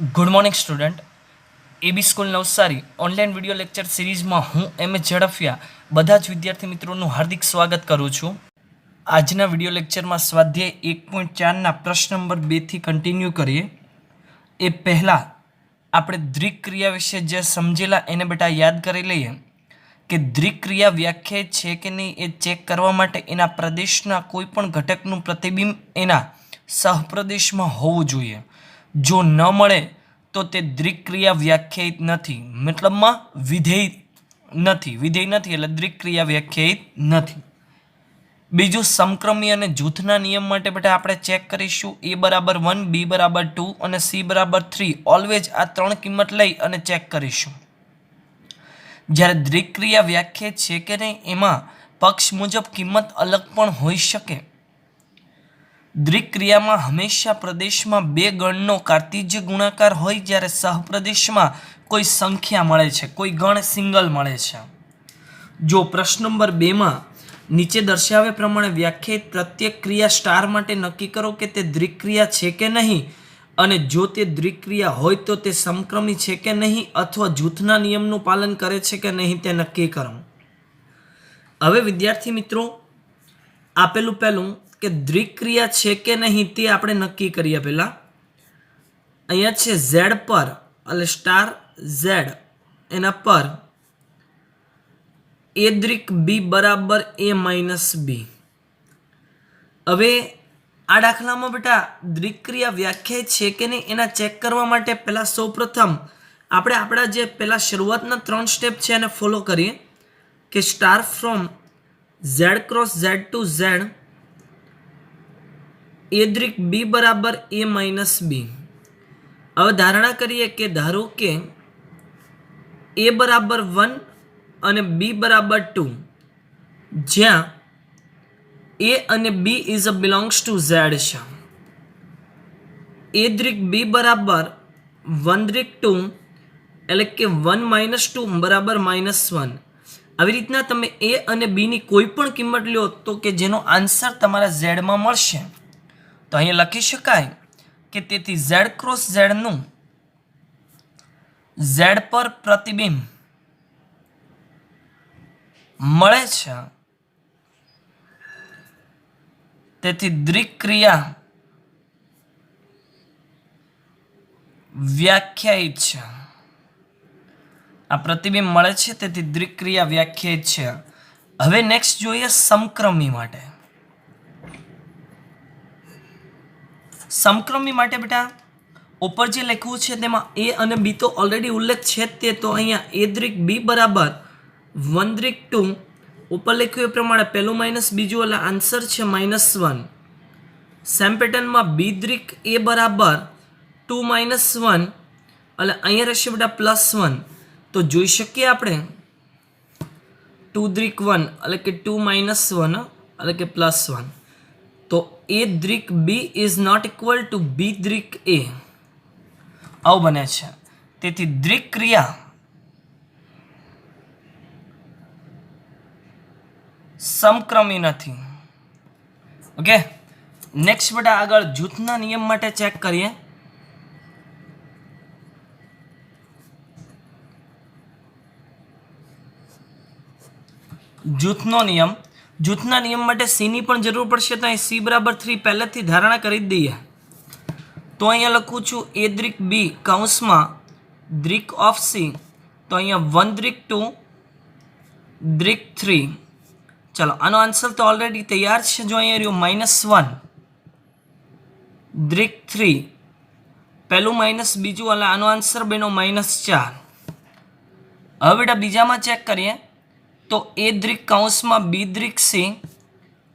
Good morning student. AB school Navsari online video lecture સિરીઝમાં હું એમ એ ઝડફિયા બધા જ વિદ્યાર્થી મિત્રોનું હાર્દિક સ્વાગત કરું છું. આજના વિડીયો લેક્ચરમાં સ્વાધ્યાય 1.4ના પ્રશ્ન નંબર 2થી કન્ટિન્યુ કરીએ. એ પહેલાં આપણે દ્રિક ક્રિયા વિશે જે સમજેલા એને બેટા યાદ કરી લઈએ કે દ્રિક ક્રિયા વ્યાખ્યાયિત છે કે નહીં એ ચેક કરવા માટે એના પ્રદેશના કોઈ પણ ઘટકનું પ્રતિબિંબ એના સહપ્રદેશમાં હોવું જોઈએ. જો ન મળે તો તે દ્રિક ક્રિયા વ્યાખ્યાયિત નથી, મતલબમાં વિધેય નથી એટલે દ્રિક ક્રિયા વ્યાખ્યાયિત નથી. બીજું, સમક્રમી અને જૂથના નિયમ માટે બેટા આપણે ચેક કરીશું a બરાબર 1, b બરાબર 2 અને c બરાબર 3. ઓલવેઝ આ ત્રણ કિંમત લઈ અને ચેક કરીશું. જ્યારે દ્રિક ક્રિયા વ્યાખ્યાયિત છે કે નહીં એમાં પક્ષ મુજબ કિંમત અલગ પણ હોઈ શકે. દ્રિક ક્રિયામાં હંમેશા પ્રદેશમાં બે ગણનો કાર્તિજ્ય ગુણાકાર હોય, જ્યારે સહપ્રદેશમાં કોઈ સંખ્યા મળે છે, કોઈ ગણ સિંગલ મળે છે. જો પ્રશ્ન નંબર 2માં નીચે દર્શાવ્યા પ્રમાણે વ્યાખ્યાયિત પ્રત્યેક ક્રિયા સ્ટાર માટે નક્કી કરો કે તે દ્રિક ક્રિયા છે કે નહીં, અને જો તે દ્રિક ક્રિયા હોય તો તે સમક્રમી છે કે નહીં અથવા જૂથના નિયમનું પાલન કરે છે કે નહીં તે નક્કી કરો. હવે વિદ્યાર્થી મિત્રો, આપેલું પહેલું કે દ્રિક ક્રિયા છે કે નહીં તે આપણે નક્કી કરીએ. પહેલાં અહીંયા છે ઝેડ પર એટલે સ્ટાર ઝેડ એના પર એ દ્રિક બી બરાબર a માઇનસ બી. હવે આ દાખલામાં બેટા દ્રિક ક્રિયા વ્યાખ્યાયિત છે કે નહીં એના ચેક કરવા માટે પહેલાં સૌપ્રથમ આપણે આપણા જે પહેલાં શરૂઆતના 3 સ્ટેપ છે એને ફોલો કરીએ કે star from Z cross Z to Z A દ્રિક બી બરાબર a માઇનસ બી. હવે ધારણા કરીએ કે ધારો કે a બરાબર 1 અને b બરાબર 2, જ્યાં a અને b is a belongs to z છે. a દ્રિક b બરાબર 1 દ્રિક 2 એટલે કે 1 માઇનસ 2 બરાબર -1. આવી રીતના તમે a અને b ની કોઈ પણ કિંમત લો તો કે જેનો આન્સર તમારા ઝેડમાં મળશે. તો અહીંયા લખી શકાય કે તેથી ઝેડ ક્રોસ ઝેડનું ઝેડ પર પ્રતિબિંબ મળે છે, તેથી દ્રિક ક્રિયા વ્યાખ્યાયિત છે. આ પ્રતિબિંબ મળે છે તેથી દ્રિક ક્રિયા વ્યાખ્યાયિત છે. હવે નેક્સ્ટ જોઈએ સમક્રમી માટે. સમક્રમી માટે બેટા ઉપર જે લખ્યું છે તેમાં a અને b તો ઓલરેડી ઉલ્લેખ છે જ તે. તો અહીંયા a દ્રિક b બરાબર 1 દ્રિક 2 ઉપર લખ્યું એ પ્રમાણે પહેલું માઇનસ બીજું એટલે આન્સર છે -1. સેમ પેટર્નમાં b દ્રિક a બરાબર 2 માઇનસ 1 એટલે અહીંયા રહેશે બેટા +1. તો જોઈ શકીએ આપણે 2 દ્રિક 1 એટલે કે 2 માઇનસ 1 એટલે કે +1. તો a દ્રિક b is not equal to b દ્રિક a. આવું બને છે. તેથી દ્રિક ક્રિયા સમક્રમી નથી. ઓકે, નેક્સ્ટ બેટા આગળ જૂથના નિયમ માટે ચેક કરીએ. જૂથના નિયમ માટે c ની પણ જરૂર પડશે. તો અહીં c બરાબર 3 પહેલેથી ધારણા કરી જ દઈએ. તો અહીંયા લખું છું a દ્રિક b કૌંસમાં દ્રિક ઓફ c. તો અહીંયા 1 દ્રિક 2 દ્રિક 3. ચાલો આનો આન્સર તો ઓલરેડી તૈયાર છે. જો અહીંયા રહ્યું -1 દ્રિક 3, પહેલું માઇનસ બીજું એટલે આનો આન્સર બન્યો -4. હવે બેટા બીજામાં ચેક કરીએ તો a દ્રિક કૌંસમાં b દ્રિક c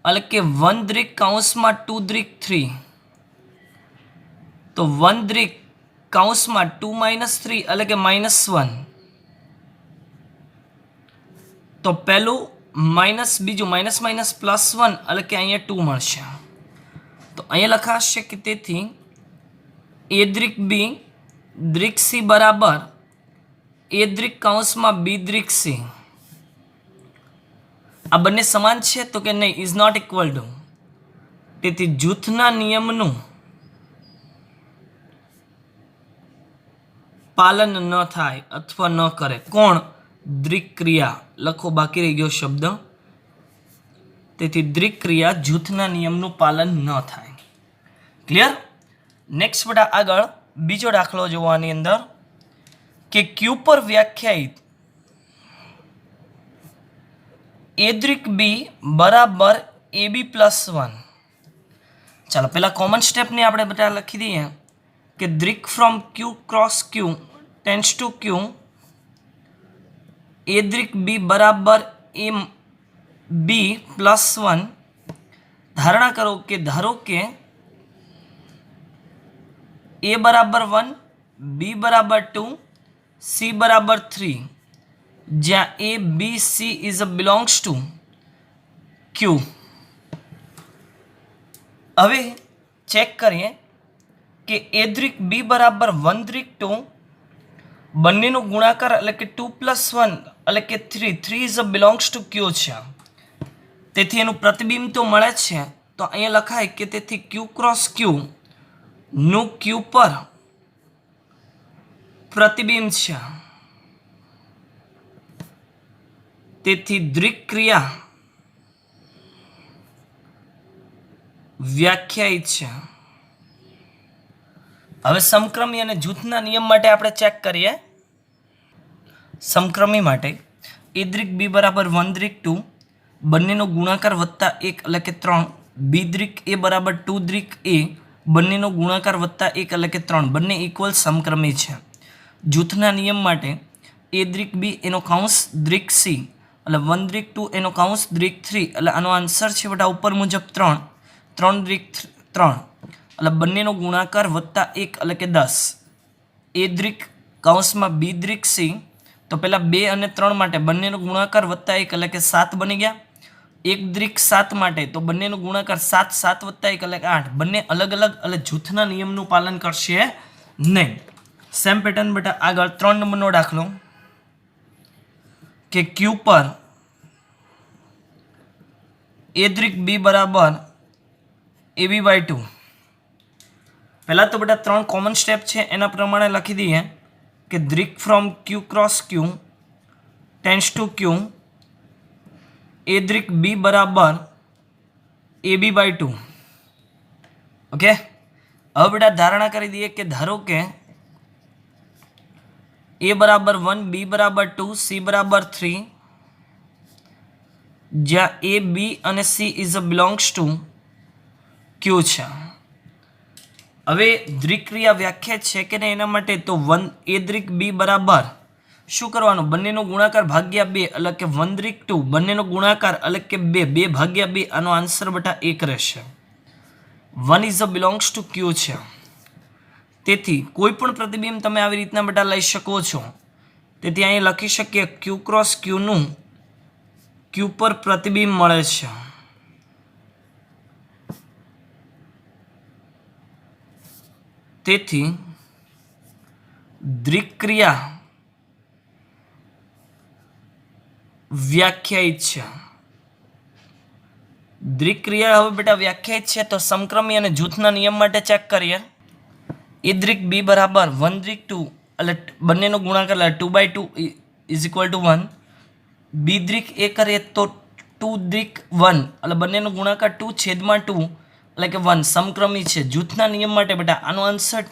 એટલે કે 1 દ્રિક કૌંસમાં 2 દ્રિક 3. તો 1 દ્રિક કૌંસમાં 2 માઇનસ 3 એટલે કે -1. તો પહેલું માઇનસ બીજું માઇનસ માઇનસ +1 એટલે કે અહીંયા 2 મળશે. તો અહીંયા લખાશે કે તેથી a દ્રિક b દ્રિક c બરાબર a દ્રિક કૌંસમાં b દ્રિક c. આ બંને સમાન છે તો કે નહીં, ઇઝ નોટ ઇક્વલ ટુ. તેથી જૂથના નિયમનું પાલન ન થાય અથવા ન કરે. કોણ? દ્રિક ક્રિયા. લખો, બાકી રહી ગયો શબ્દ. તેથી દ્રિક ક્રિયા જૂથના નિયમનું પાલન ન થાય. ક્લિયર? નેક્સ્ટ બેટા આગળ બીજો દાખલો જોવાની અંદર કે ક્યુ પર વ્યાખ્યાયિત એદ્રિક બી બરાબર AB + 1. ચાલો પહેલા કોમન સ્ટેપને આપણે બેટા લખી દઈએ કે દ્રિક from Q cross Q tends to Q એદ્રિક બી બરાબર AB + 1. ધારણા કરો કે ધારો કે A બરાબર 1, B બરાબર 2, C બરાબર 3, જ્યાં A, B, C belongs to Q. હવે ચેક કરીએ કે એદ્રિક બી બરાબર 1 દ્રિક 2 બંનેનો ગુણાકાર એટલે કે 2 + 1 એટલે કે 3 belongs to Q છે. તેથી એનું પ્રતિબિંબ તો મળે છે. તો અહીંયા લખાય કે તેથી Q ક્રોસ Q નું Q પર પ્રતિબિંબ છે. તેથી દ્રિક ક્રિયા વ્યાખ્યાયિત છે. હવે સમક્રમી અને જૂથના નિયમ માટે આપણે ચેક કરીએ. સમક્રમી માટે એદ્રિક બી બરાબર 1 દ્રિક 2 બંનેનો ગુણાકાર વત્તા 1 એટલે કે 3, બી દ્રિક એ બરાબર 2 દ્રિક એ બંનેનો ગુણાકાર વત્તા 1 એટલે કે 3, બંને ઇક્વલ સમક્રમી છે. જૂથના નિયમ માટે એદ્રિક બી એનો કાઉન્સ દ્રિક સી એટલે 1 દ્રિક 2 એનો કાઉન્સ દ્રિક 3 એટલે આનો આન્સર છે બેટા ઉપર મુજબ 3 દ્રિક 3 એટલે બંનેનો ગુણાકાર વત્તા 1 એટલે કે 10. એદ્રિક કાઉન્સમાં બી દ્રિક સી તો પહેલાં 2 અને 3 માટે બંનેનો ગુણાકાર વત્તા 1 એટલે કે 7 બની ગયા. 1 દ્રિક 7 માટે તો બંનેનો ગુણાકાર 7 + 1 એટલે કે 8. બંને અલગ અલગ એટલે જૂથના નિયમનું પાલન કરશે નહીં. સેમ પેટર્ન બેટા આગળ 3 નંબરનો દાખલો કે ક્યુ પર એદ્રિક બી બરાબર AB/2. પહેલાં તો બેટા 3 કોમન સ્ટેપ છે એના પ્રમાણે લખી દઈએ કે દ્રિક from Q cross Q tends to Q એદ્રિક બી બરાબર AB/2. ઓકે, હવે બેટા ધારણા કરી દઈએ કે ધારો કે A બરાબર 1, B બરાબર 2, C બરાબર 3, જ્યાં A, B અને C belongs to Q છે. હવે દ્રિક ક્રિયા વ્યાખ્યાત છે કે નહીં એના માટે તો એદ્રિક બી બરાબર શું કરવાનું? બંનેનો ગુણાકાર ભાગ્યા 2 એટલે કે 1 દ્રિક 2 બંનેનો ગુણાકાર એટલે કે 2 ભાગ્યા 2. આનો આન્સર બેટા 1 રહેશે. 1 belongs to Q છે. તેથી કોઈ પણ પ્રતિબિંબ તમે આવી રીતના બેટા લઈ શકો છો. તેથી અહીં લખી શકીએ ક્યુ ક્રોસ ક્યુનું ક્યુ પર પ્રતિબિંબ મળે છે. તેથી દ્રિક ક્રિયા વ્યાખ્યાયિત છે. દ્રિક ક્રિયા હવે બેટા વ્યાખ્યાયિત છે તો સમક્રમી અને જૂથના નિયમ માટે ચેક કરીએ. એદ્રિક બી બરાબર 1 દ્રિક 2 એટલે બંનેનો ગુણાકાર 2/2 = 1. બી દ્રિક એ કરીએ તો 2 દ્રિક 1 એટલે બંનેનો ગુણાકાર 2/2 એટલે કે 1 સમક્રમી છે. જૂથના નિયમ માટે બેટા આનો આન્સર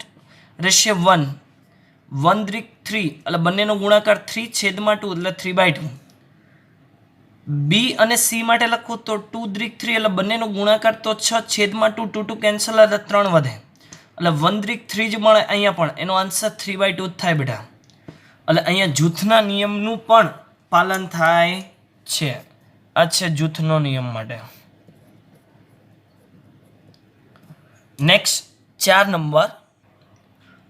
રહેશે 1. 1 દ્રિક 3 એટલે બંનેનો ગુણાકાર 3/2 એટલે 3/2. બી અને સી માટે લખું તો 2 દ્રિક 3 એટલે બંનેનો ગુણાકાર તો 6/2 2 કેન્સલ એટલે 3 વધે એટલે 1 દ્રિક 3 જ મળે. અહીંયા પણ એનો આન્સર 3/2 જ થાય બેટા. એટલે અહીંયા જૂથના નિયમનું પણ પાલન થાય છે. આ છે જૂથનો નિયમ માટે. નેક્સ્ટ 4 નંબર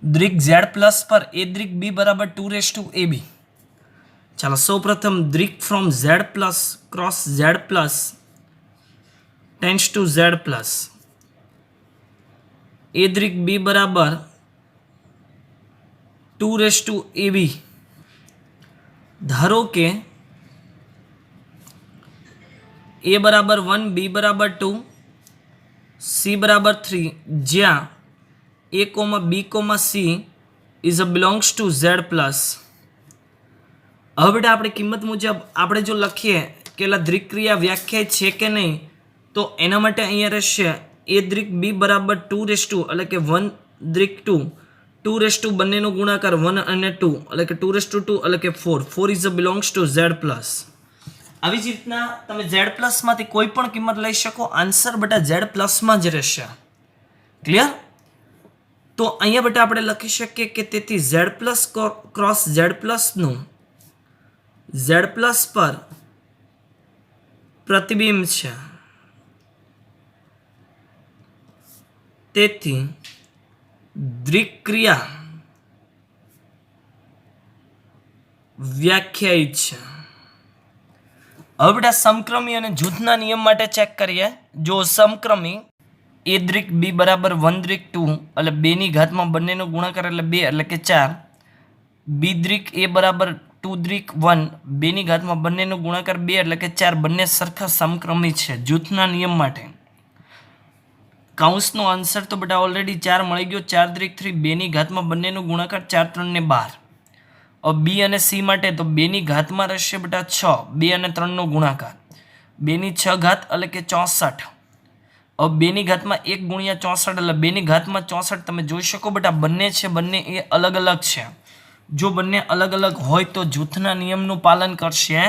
દ્રિક Z પ્લસ પર એદ્રિક બી બરાબર 2ab. ચાલો સૌપ્રથમ દ્રિક from Z plus cross Z plus tends to Z plus એદ્રિક બી બરાબર 2ab. ધારો કે A બરાબર 1, B બરાબર 2, C બરાબર 3, જ્યાં A, B, C is a belongs to Z plus. હવે બેટા આપણે કિંમત મુજબ આપણે જો લખીએ કે દ્રિક ક્રિયા વ્યાખ્યાયિત છે કે નહીં, તો એના માટે અહીંયા રહેશે એ દ્રિક બી બરાબર 2 એટલે કે 1 દ્રિક 2 બંનેનો ગુણાકાર 1 અને 2 એટલે કે 2 એટલે કે 4 is a belongs to Z plus. આવી જ રીતના તમે ઝેડ પ્લસમાંથી કોઈ પણ કિંમત લઈ શકો, આન્સર બેટા ઝેડ પ્લસમાં જ રહેશે. ક્લિયર? તો અહીંયા બેટા આપણે લખી શકીએ કે તેથી ઝેડ પ્લસ ક્રોસ ઝેડ પ્લસનું ઝેડ પ્લસ પર પ્રતિબિંબ છે. તેથી દ્રિક ક્રિયા વ્યાખ્યાયિત છે. હવે બેટા સમક્રમી અને જૂથના નિયમ માટે ચેક કરીએ. જો સમક્રમી એ દ્રિક બી બરાબર 1 દ્રિક 2 એટલે 2 ની ઘાતમાં બંનેનો ગુણાકાર એટલે 2 એટલે કે 4. બી દ્રિક એ બરાબર 2 દ્રિક 1 2 ની ઘાતમાં બંનેનો ગુણાકાર 2 એટલે કે 4. બંને સરખા સમક્રમી છે જૂથના નિયમ માટે. કાઉન્સનો આન્સર તો બેટા ઓલરેડી 4 મળી ગયો. 4 દ્રિક 3 2 ની ઘાતમાં બંનેનો ગુણાકાર 4 3 ને 12. હવે બી અને સી માટે તો 2 ની ઘાતમાં રહેશે બેટા 6 2 અને 3 નો ગુણાકાર 2 ની 6 ઘાત એટલે કે 64. હવે 2 ની ઘાતમાં 1 ગુણ્યા 64 એટલે 2 ની ઘાતમાં 64. તમે જોઈ શકો બેટા બંને છે, બંને એ અલગ અલગ છે. જો બંને અલગ અલગ હોય તો જૂથના નિયમનું પાલન કરશે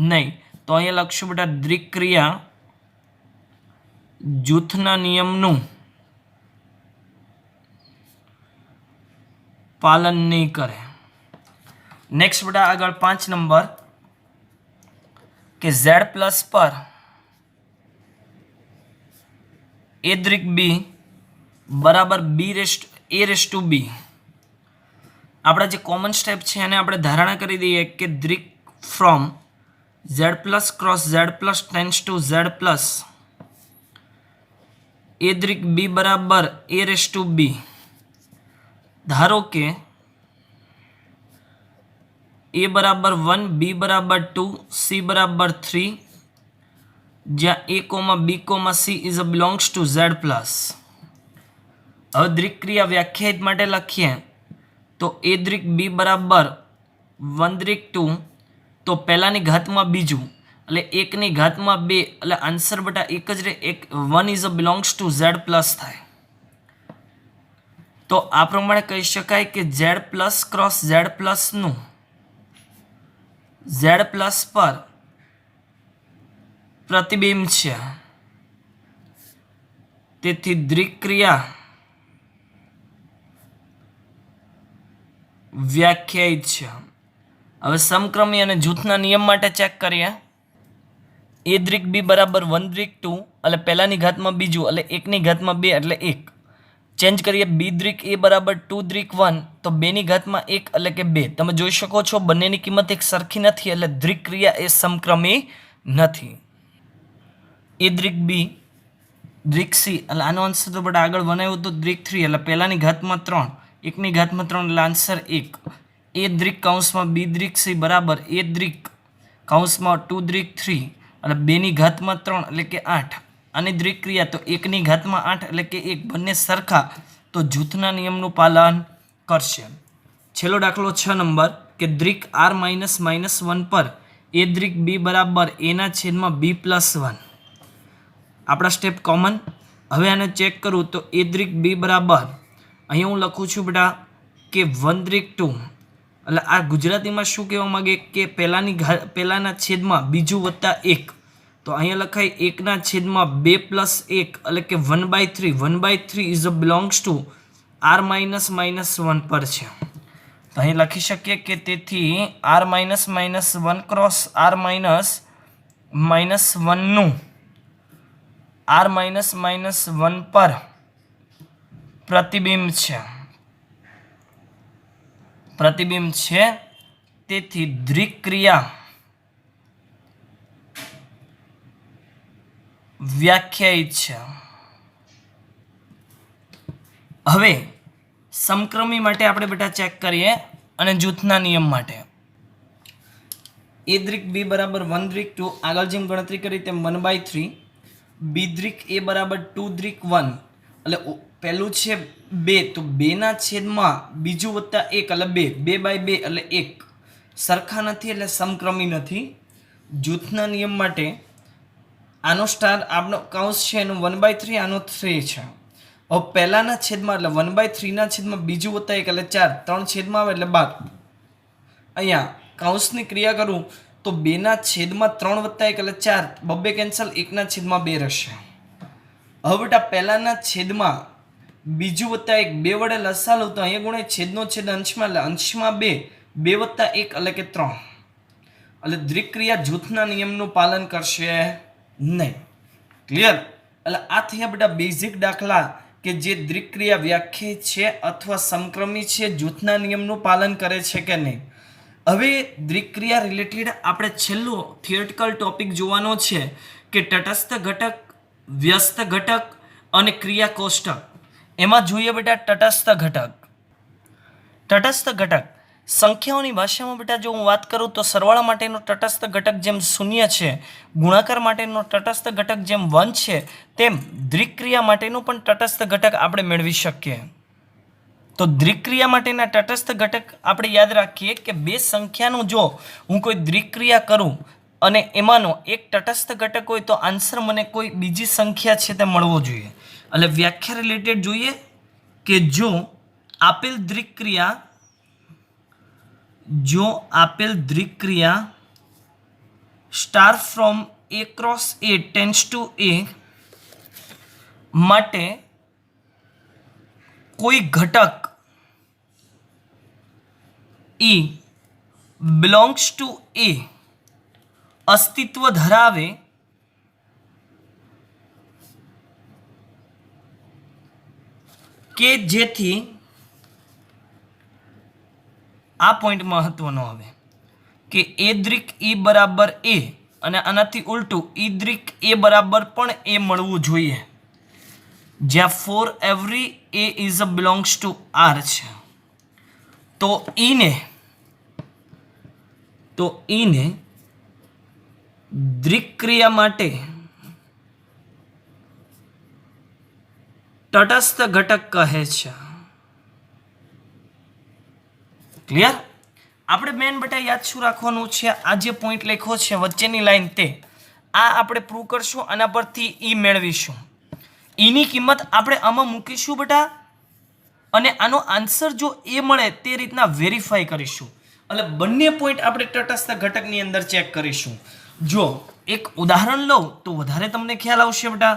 નહીં. તો અહીંયા લખશું બેટા દ્રિક ક્રિયા જૂથના નિયમનું પાલન નહીં કરે. નેક્સ્ટ બેટા આગળ 5 નંબર કે ઝેડ પ્લસ પર એ દ્રિક બી બરાબર એ રેસ ટુ બી. આપણા જે કોમન સ્ટેપ છે એને આપણે ધારણા કરી દઈએ કે દ્રિક from Z plus cross Z plus tends to Z plus A દ્રિક બી બરાબર એ રેસ ટુ બી. ધારો કે એ બરાબર 1 બી બરાબર 2 સી બરાબર 3 જ્યાં A comma B comma C is a belongs to Z plus. હવે દ્રિક ક્રિયા વ્યાખ્યાયિત માટે લખીએ તો એ દ્રિક બી બરાબર 1 દ્રિક 2 તો પહેલાની ઘાતમાં બીજું એટલે 1 ની ઘાતમાં 2 એટલે આન્સર બેટા એક જ રહે. 1 is a belongs to Z plus થાય. તો આ પ્રમાણે કહી શકાય કે ઝેડ પ્લસ ક્રોસ ઝેડ પ્લસનું ઝેડ પ્લસ પર પ્રતિબિંબ છે. તેથી દ્રિક ક્રિયા વ્યાખ્યાયિત છે. હવે સમક્રમી અને જૂથના નિયમ માટે ચેક કરીએ. એ દ્રિક બી બરાબર 1 દ્રિક 2 એટલે પહેલાની ઘાતમાં બીજું એટલે 1 ની ઘાતમાં 2 એટલે 1. ચેન્જ કરીએ બી દ્રિક એ બરાબર 2 દ્રિક 1 તો 2 ની ઘાતમાં 1 એટલે કે 2. તમે જોઈ શકો છો બંનેની કિંમત એક સરખી નથી એટલે દ્રિક ક્રિયા એ સમક્રમી નથી. એ દ્રિક બી દ્રિક સી એટલે આનો આન્સર તો બેટા આગળ બનાવ્યો તો દ્રિક 3 એટલે પહેલાની ઘાતમાં 3 1 ની ઘાતમાં 3 એટલે આન્સર 1. એ દ્રિક કૌંસમાં બી દ્રિક સી બરાબર એ દ્રિક કૌંસમાં 2 દ્રિક 3 એટલે 2 ની ઘાતમાં 3 એટલે કે 8. આની દ્રિક ક્રિયા તો 1 ની ઘાતમાં 8 એટલે કે 1. બંને સરખા તો જૂથના નિયમનું પાલન કરશે. છેલ્લો દાખલો 6 નંબર કે દ્રિક r -1 પર એ દ્રિક બી બરાબર એના છેદમાં બી પ્લસ 1. આપણા સ્ટેપ કોમન. હવે આને ચેક કરું તો એ દ્રિક બી બરાબર અહીંયા હું લખું છું બેટા કે 1 દ્રિક 2 એટલે આ ગુજરાતીમાં શું કહેવા માંગે કે પહેલાના છેદમાં બીજું વત્તા 1. તો અહીંયા લખાય 1 ના છેદમાં 2 પ્લસ 1 એટલે કે 1/3. 1/3 is a belongs two r -1 પર છે. તો અહીં લખી શકીએ કે તેથી r -1 ક્રોસ r -1 નું r -1 પર પ્રતિબિંબ છે. તેથી દ્રિક ક્રિયા વ્યાખ્યાયિત છે. હવે સમક્રમી માટે આપણે બેટા ચેક કરીએ અને જૂથના નિયમ માટે. એ દ્રિક બી બરાબર 1 દ્રિક 2 આગળ જેમ ગણતરી કરી તેમ 1/3. બી દ્રિક એ બરાબર 2 દ્રિક 1 એટલે પહેલું છે 2 તો 2ના છેદમાં બીજું વત્તા 1 એટલે 2 2/2 એટલે 1 સરખા નથી એટલે સમક્રમી નથી. જૂથના નિયમ માટે આનો સ્ટાર આપણો કૌંસ છે એનું 1/3 આનો 3 છે. હવે પહેલાના છેદમાં એટલે 1/3ના છેદમાં બીજું વત્તા 1 એટલે 4 3 છેદમાં આવે એટલે 12. અહીંયા કૌંસની ક્રિયા કરું તો 2ના છેદમાં 3 વત્તા 1 એટલે 4 બબ્બે કેન્સલ 1ના છેદમાં 2 રહેશે. હવે બેટા પહેલાના છેદમાં બીજું વત્તા 1 2 વડે લસા લો તો અહીંયા ગુણે છેદનો છેદ અંશમાં એટલે અંશમાં 2 2 વત્તા 1 એટલે કે 3 એટલે દ્વિક્રિયા જૂથના નિયમનું પાલન કરશે નહીં. ક્લિયર? એટલે આ થયા બેટા બેઝિક દાખલા કે જે દ્વિક્રિયા વ્યાખ્યાયિત છે અથવા સમક્રમી છે, જૂથના નિયમનું પાલન કરે છે કે નહીં. હવે દ્વિક્રિયા રિલેટેડ આપણે છેલ્લો થિયોરિટિકલ ટોપિક જોવાનો છે કે તટસ્થ ઘટક, વ્યસ્ત ઘટક અને ક્રિયા કોષ્ટક. એમાં જોઈએ બેટા તટસ્થ ઘટક. તટસ્થ ઘટક સંખ્યાઓની ભાષામાં બેટા જો હું વાત કરું તો સરવાળા માટેનો તટસ્થ ઘટક જેમ 0 છે, ગુણાકાર માટેનો તટસ્થ ઘટક જેમ 1 છે, તેમ દ્વિક્રિયા માટેનું પણ તટસ્થ ઘટક આપણે મેળવી શકીએ. તો દ્વિક્રિયા માટેના તટસ્થ ઘટક આપણે યાદ રાખીએ કે બે સંખ્યાનું જો હું કોઈ દ્વિક્રિયા કરું અને એમાંનો એક તટસ્થ ઘટક હોય તો આન્સર મને કોઈ બીજી સંખ્યા છે તે મળવો જોઈએ. એટલે વ્યાખ્યા રિલેટેડ જોઈએ કે જો આપેલ દ્વિક્રિયા star from a cross a tends to a માટે કોઈ ઘટક E belongs to A અસ્તિત્વ ધરાવે કે જેથી આ પોઈન્ટ મહત્વનો આવે કે એ દ્રિક E બરાબર A અને આનાથી ઉલટું E દ્રિક A બરાબર પણ A મળવું જોઈએ, જ્યાં for every A is a belongs two R છે. તો ઈને દ્વિક્રિયા માટે તટસ્થ ઘટક કહે છે. ક્લિયર? આપણે મેન બેટા યાદ શું રાખવાનું છે, આ જે પોઈન્ટ લખ્યો છે વચ્ચેની લાઈન તે આ આપણે પ્રૂવ કરશું, આના પરથી ઈ મેળવીશું. ઈની કિંમત આપણે આમાં મૂકીશું બેટા અને આનો આન્સર જો એ મળે તે રીતના વેરીફાઈ કરીશું. એટલે બંને પોઈન્ટ આપણે તટસ્થ ઘટકની અંદર ચેક કરીશું. જો એક ઉદાહરણ લઉં તો વધારે તમને ખ્યાલ આવશે બેટા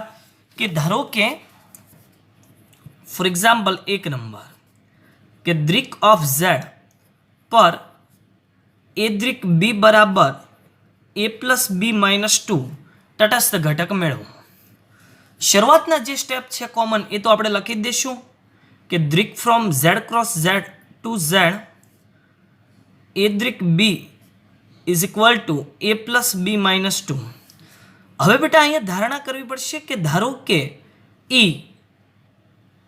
કે ધારો કે ફોર એક્ઝામ્પલ એક નંબર કે દ્રિક ઓફ ઝેડ પર એ દ્રિક બી બરાબર a પ્લસ બી માઇનસ 2 તટસ્થ ઘટક મેળવો. શરૂઆતના જે સ્ટેપ છે કોમન એ તો આપણે લખી જ દઈશું કે દ્રિક from Z cross Z to Z A દ્રિક B is equal to a plus B minus 2. હવે બેટા અહીંયા ધારણા કરવી પડશે કે ધારો કે E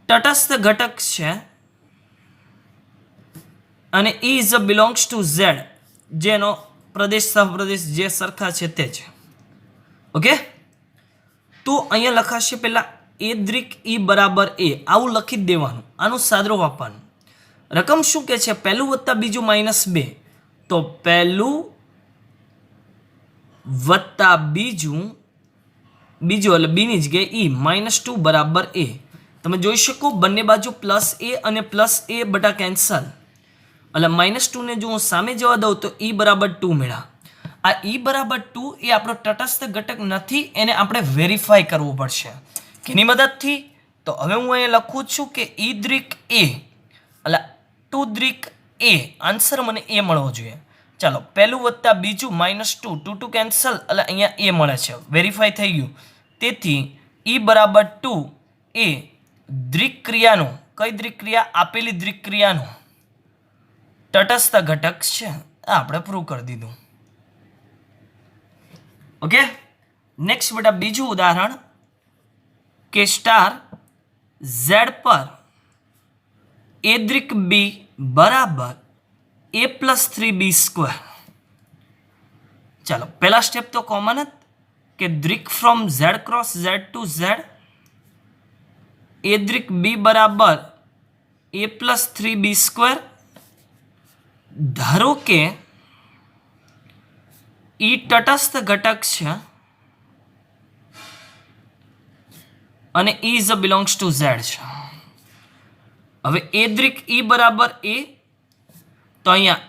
તટસ્થ ઘટક છે અને E is a belongs to Z, જેનો પ્રદેશ સહપ્રદેશ જે સરખા છે તે છે. ઓકે, તો અહીંયા લખાશે પહેલા એ દ્રિક E બરાબર A, આવું લખી જ દેવાનું, આનું સાદરૂપ આપવાનું. રકમ શું કે છે, પહેલું વત્તા બીજું માઇનસ 2, તો પહેલું વત્તા બીજું એટલે બીની જગ્યાએ E માઇનસ 2 બરાબર A. તમે જોઈ શકો બંને બાજુ પ્લસ A અને પ્લસ A બટા કેન્સલ, એટલે માઇનસ 2 ને જો હું સામે જવા દઉં તો E બરાબર 2 મળ્યા. આ E બરાબર 2 એ આપણો તટસ્થ ઘટક નથી, એને આપણે વેરીફાઈ કરવું પડશે. કેની મદદથી? તો હવે હું અહીંયા લખું છું કે E દ્રિક A એટલે 2 દ્રિક A, આન્સર મને A મળવો જોઈએ. ચાલો પહેલું વત્તા બીજું માઇનસ 2 2 કેન્સલ એટલે અહીંયા A મળે છે, વેરીફાઈ થઈ ગયું. તેથી E બરાબર 2 એ દ્વિક ક્રિયાનો, કઈ દ્વિક ક્રિયા? આપેલી દ્વિક ક્રિયાનો તટસ્થ ઘટક છે. આ આપણે પ્રૂવ કરી દીધું. ઓકે, નેક્સ્ટ બેટા બીજું ઉદાહરણ કે સ્ટાર ઝેડ પર એ દ્વિક બી બરાબર a પ્લસ 3b સ્ક્વેર. ચાલો પહેલા સ્ટેપ તો કોમન જ કે દ્વિક from Z cross Z to Z A द्रिक बी बराबर a+3b². ધારો કે ઈ તટસ્થ ઘટક છે અને E is belongs to Z છે. હવે એ દ્રિક E બરાબર A, તો અહીંયા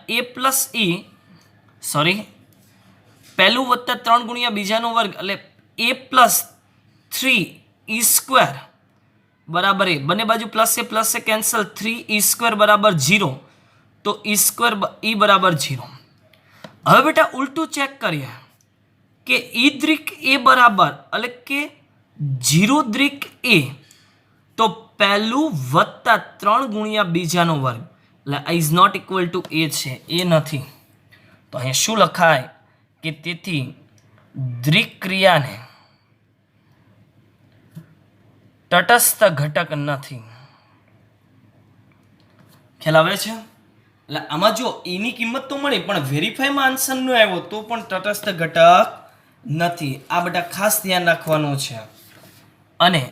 પહેલું વત્તા 3 ગુણ્યા બીજાનો વર્ગ એટલે a+3e² બરાબર એ. બંને બાજુ પ્લસ એ કેન્સલ, 3e² બરાબર 0, તો e બરાબર 0. હવે બેટા ઉલટું ચેક કરીએ કે ઈ દ્રિક એ બરાબર એટલે કે 0 દ્રિક એ, તો પહેલું વત્તા 3 ગુણ્યા બીજાનો વર્ગ એટલે આ ઇઝ નોટ ઇક્વલ ટુ એ છે, એ નથી. તો અહીંયા શું લખાય કે તેથી દ્રિક ક્રિયાને તટસ્થ ઘટક નથી. ખ્યાલ આવે છે? એટલે આમાં જો એની કિંમત તો મળી પણ વેરીફાઈમાં આન્સર ન આવ્યો તો પણ તટસ્થ ઘટક નથી. આ બધા ખાસ ધ્યાન રાખવાનું છે. અને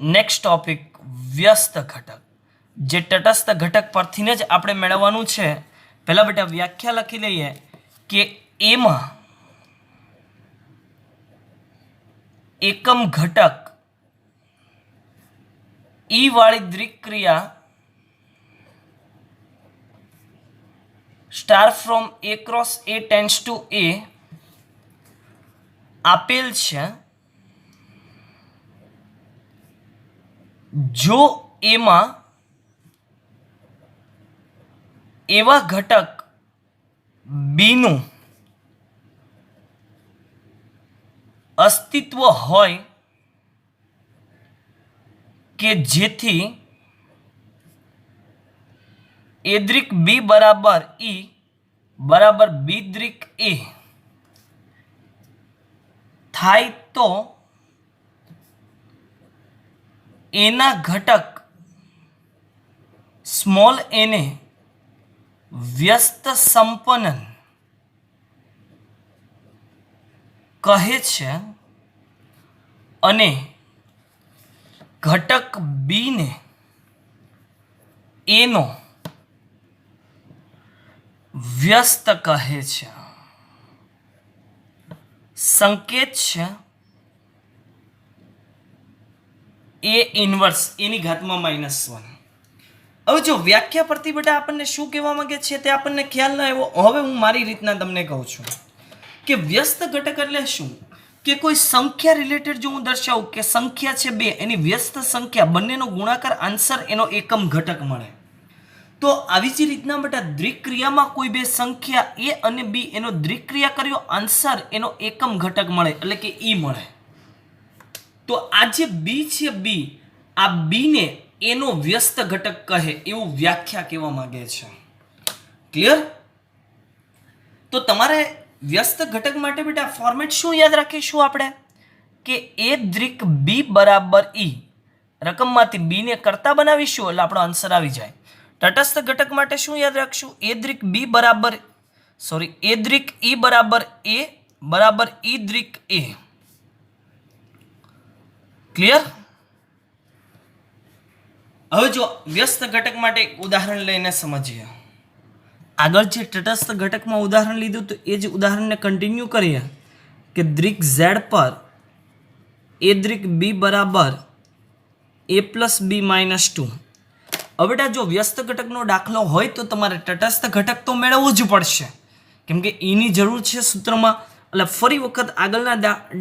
નેક્સ્ટ ટોપિક વ્યસ્ત ઘટક, જે તટસ્થ ઘટક પરથી જ આપણે મેળવવાનું છે. પહેલા બેટા વ્યાખ્યા લખી લઈએ કે એમાં એકમ ઘટક ઈ વાળી દ્રિક ક્રિયા star from A cross A tends to A આપેલ છે. જો એમાં એવા ઘટક બીનું અસ્તિત્વ હોય કે જેથી એ દ્રિક બી બરાબર ઈ બરાબર બી દ્રિક એ થાય તો એના ઘટક સ્મોલ એને વ્યસ્ત સંપન્ન કહે છે અને ઘટક બીને એનો વ્યસ્ત કહે છે. સંકેત છે એ ઇન્વર્સ એની ઘાતમાં -1. હવે જો વ્યાખ્યા પરથી બેટા આપણને શું કહેવા માંગે છે તે આપણને ખ્યાલ ન આવ્યો. હવે હું મારી રીતના તમને કહું છું કે વ્યસ્ત ઘટક એટલે શું, કે કોઈ સંખ્યા રિલેટેડ જો હું દર્શાવું કે સંખ્યા છે 2, એની વ્યસ્ત સંખ્યા બંનેનો ગુણાકાર આન્સર એનો એકમ ઘટક મળે. તો આવી જ રીતના બેટા દ્રિક ક્રિયામાં કોઈ બે સંખ્યા એ અને બી એનો દ્રિક ક્રિયા કર્યો આન્સર એનો એકમ ઘટક મળે એટલે કે ઈ મળે. તો આ જે બી છે બી, આ બીને એનો વ્યસ્ત ઘટક કહે એવું વ્યાખ્યા કહેવા માંગે છે. ક્લિયર? તો તમારે વ્યસ્ત ઘટક માટે બેટા ફોર્મેટ શું યાદ રાખીશું આપણે કે એ દ્રિક બી બરાબર ઈ, રકમમાંથી બીને કરતા બનાવીશું એટલે આપણો આન્સર આવી જાય. તટસ્થ ઘટક માટે શું યાદ રાખશું, એ દ્રિક ઈ બરાબર એ બરાબર ઈ દ્રિક એ. ક્લિયર? હવે જો વ્યસ્ત ઘટક માટે એક ઉદાહરણ લઈને સમજીએ. આગળ જે તટસ્થ ઘટકમાં ઉદાહરણ લીધું તો એ જ ઉદાહરણને કન્ટિન્યુ કરીએ કે દ્રિક Z પર એ દ્રિક બી બરાબર a+b-2. હવે બેટા જો વ્યસ્ત ઘટકનો દાખલો હોય તો તમારે તટસ્થ ઘટક તો મેળવવું જ પડશે કેમ કે એની જરૂર છે સૂત્રમાં. એટલે ફરી વખત આગળના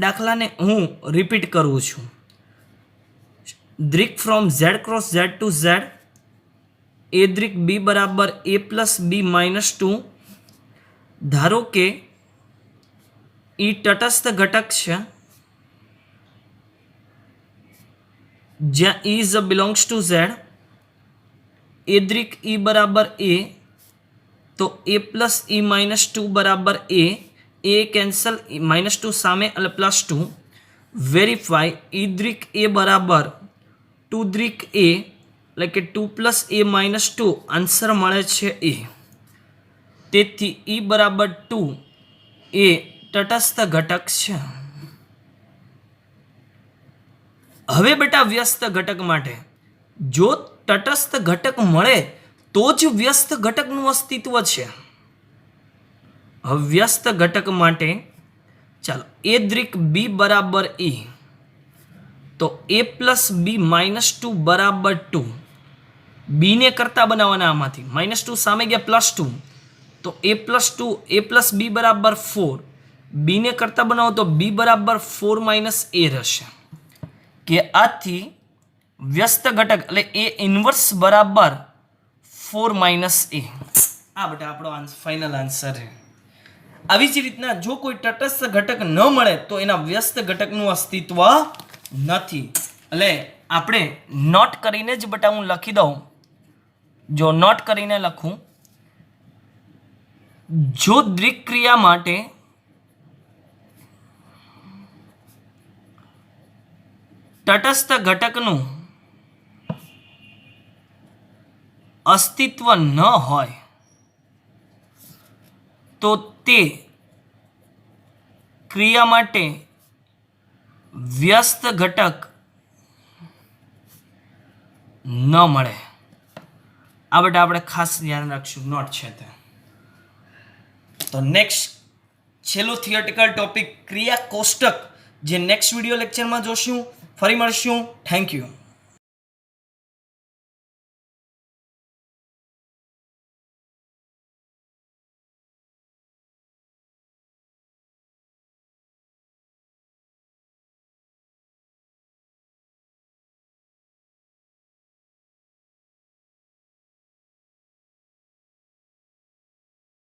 દાખલાને હું રિપીટ કરું છું. દ્રિક from Z cross Z to Z, A દ્રિક બી બરાબર a+b-2. ધારો કે ઈ તટસ્થ ઘટક છે જ્યાં E is belongs to Z. A દ્રિક E બરાબર A, તો a+e-2 બરાબર A, એ કેન્સલ, -2 સામે એટલે +2. વેરીફાઈ ઈ દ્રિક A બરાબર 2 દ્રિક A એટલે કે 2+a-2 આન્સર મળે છે A. તેથી E બરાબર 2 એ તટસ્થ ઘટક છે. હવે બેટા વ્યસ્ત ઘટક માટે જો તટસ્થ ઘટક મળે તો જ વ્યસ્ત ઘટકનું અસ્તિત્વ છે. હવે વ્યસ્ત ઘટક માટે ચાલો એ દ્રિક બી બરાબર એ, તો a પ્લસ બી -2 બરાબર 2. બીને કરતા બનાવવાના આમાંથી -2 સામે ગયા +2, તો a પ્લસ 2 a પ્લસ બી બરાબર 4. બીને કરતા બનાવો તો b બરાબર 4 - a રહેશે. કે આથી વ્યસ્ત ઘટક એટલે એ ઇન્વર્સ બરાબર 4 - a. આ બેટા આપણો ફાઇનલ આન્સર છે. આવી જ રીતના જો કોઈ તટસ્થ ઘટક ન મળે તો એના વ્યસ્ત ઘટકનું અસ્તિત્વ નથી. એટલે આપણે નોટ કરીને જ બેટા હું લખી દઉં. જો નોટ કરીને લખું, જો દ્વિક્રિયા માટે તટસ્થ ઘટકનું અસ્તિત્વ ન હોય તો તે ક્રિયા માટે વ્યસ્ત ઘટક ન મળે. આ બેટા આપણે ખાસ ધ્યાન રાખશું, નોટ છે તે. તો નેક્સ્ટ છેલ્લો થિયોરિટિકલ ટોપિક ક્રિયા કોષ્ટક, જે નેક્સ્ટ વિડીયો લેક્ચરમાં જોશું. ફરી મળશું. Thank you.